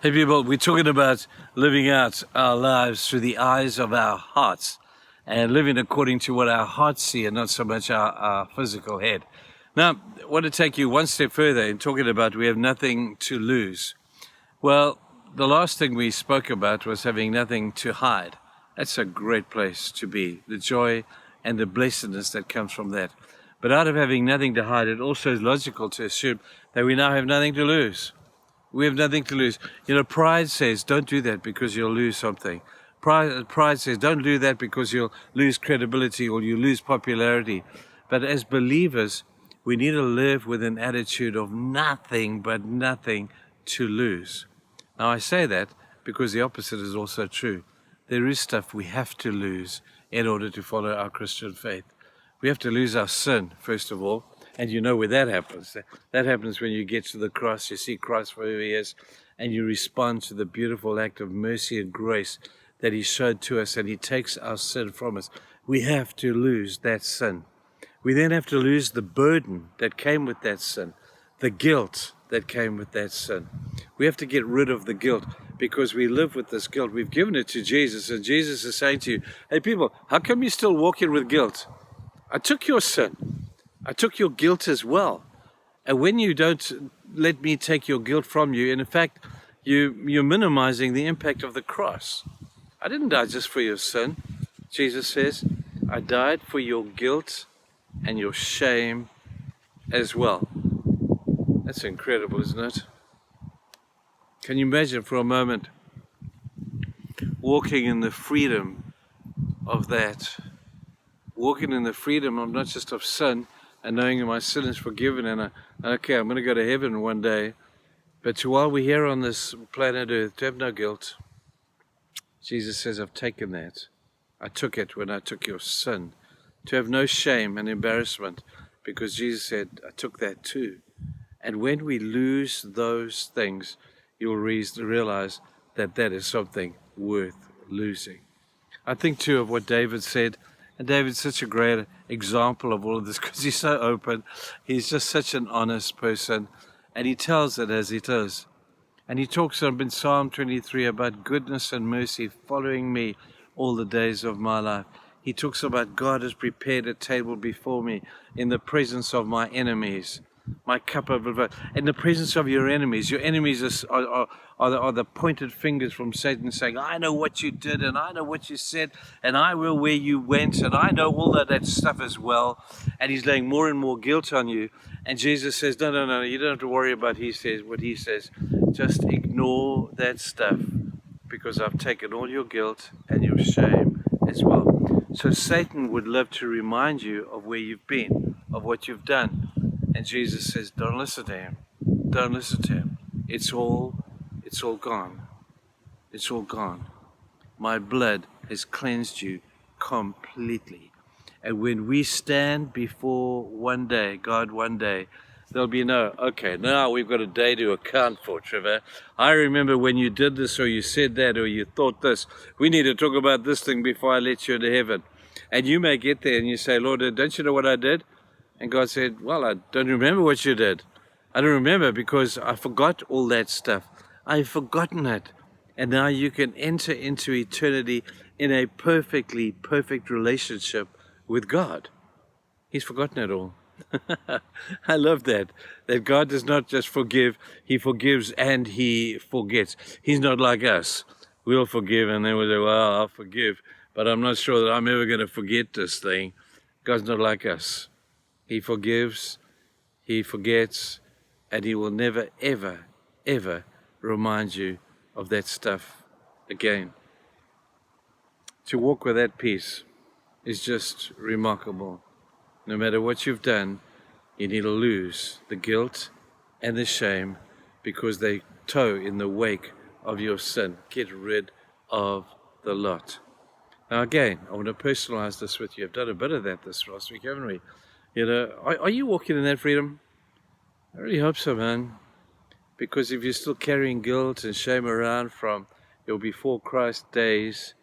Hey people, we're talking about living out our lives through the eyes of our hearts and living according to what our hearts see and not so much our physical head. Now, I want to take you one step further in talking about we have nothing to lose. Well, the last thing we spoke about was having nothing to hide. That's a great place to be, the joy and the blessedness that comes from that. But out of having nothing to hide, it also is logical to assume that we now have nothing to lose. We have nothing to lose. Pride says, don't do that because you'll lose something. Pride says, don't do that because you'll lose credibility or you lose popularity. But as believers, we need to live with an attitude of nothing but nothing to lose. Now, I say that because the opposite is also true. There is stuff we have to lose in order to follow our Christian faith. We have to lose our sin, first of all. And you know where that happens. That happens when you get to the cross, you see Christ for who he is, and you respond to the beautiful act of mercy and grace that he showed to us, and he takes our sin from us. We have to lose that sin. We then have to lose the burden that came with that sin, the guilt that came with that sin. We have to get rid of the guilt because we live with this guilt. We've given it to Jesus, and Jesus is saying to you, hey people, how come you're still walking with guilt? I took your sin. I took your guilt as well. And when you don't let me take your guilt from you, and in fact, you're minimizing the impact of the cross. I didn't die just for your sin. Jesus says, I died for your guilt and your shame as well. That's incredible, isn't it? Can you imagine for a moment walking in the freedom of that? Walking in the freedom of not just of sin, and knowing that my sin is forgiven, and okay, I'm going to go to heaven one day. But while we're here on this planet Earth, to have no guilt, Jesus says, I've taken that. I took it when I took your sin. To have no shame and embarrassment, because Jesus said, I took that too. And when we lose those things, you'll realize that that is something worth losing. I think too of what David said. And David's such a great example of all of this because he's so open. He's just such an honest person. And he tells it as it is. And he talks in Psalm 23 about goodness and mercy following me all the days of my life. He talks about God has prepared a table before me in the presence of my enemies. My cup overflows. In the presence of your enemies are the pointed fingers from Satan saying, I know what you did, and I know what you said, and I will where you went, and I know all that stuff as well. And he's laying more and more guilt on you. And Jesus says, no, you don't have to worry about what he says. Just ignore that stuff, because I've taken all your guilt and your shame as well. So Satan would love to remind you of where you've been, of what you've done. And Jesus says, don't listen to him. Don't listen to him. It's all gone. It's all gone. My blood has cleansed you completely. And when we stand before God one day, there'll be okay, now we've got a day to account for, Trevor. I remember when you did this or you said that or you thought this. We need to talk about this thing before I let you into heaven. And you may get there and you say, Lord, don't you know what I did? And God said, well, I don't remember what you did. I don't remember because I forgot all that stuff. I've forgotten it. And now you can enter into eternity in a perfectly perfect relationship with God. He's forgotten it all. I love that God does not just forgive, he forgives and he forgets. He's not like us. We'll forgive and then we'll say, well, I'll forgive, but I'm not sure that I'm ever going to forget this thing. God's not like us. He forgives, he forgets, and he will never, ever, ever remind you of that stuff again. To walk with that peace is just remarkable. No matter what you've done, you need to lose the guilt and the shame because they tow in the wake of your sin. Get rid of the lot. Now again, I want to personalize this with you. I've done a bit of that this last week, haven't we? Are you walking in that freedom? I really hope so, man. Because if you're still carrying guilt and shame around from your before Christ days,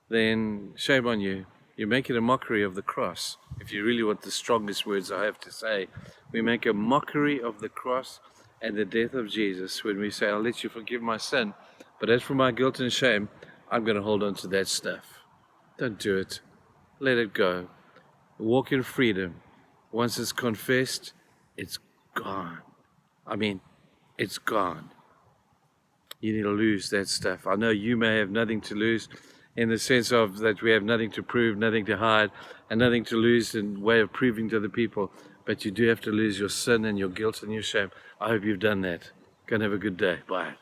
then shame on you. You're making a mockery of the cross. If you really want the strongest words I have to say, we make a mockery of the cross and the death of Jesus when we say, I'll let you forgive my sin, but as for my guilt and shame, I'm going to hold on to that stuff. Don't do it. Let it go. Walk in freedom. Once it's confessed, it's gone. I mean, it's gone. You need to lose that stuff. I know you may have nothing to lose in the sense of that we have nothing to prove, nothing to hide, and nothing to lose in way of proving to other people. But you do have to lose your sin and your guilt and your shame. I hope you've done that. Go and have a good day. Bye.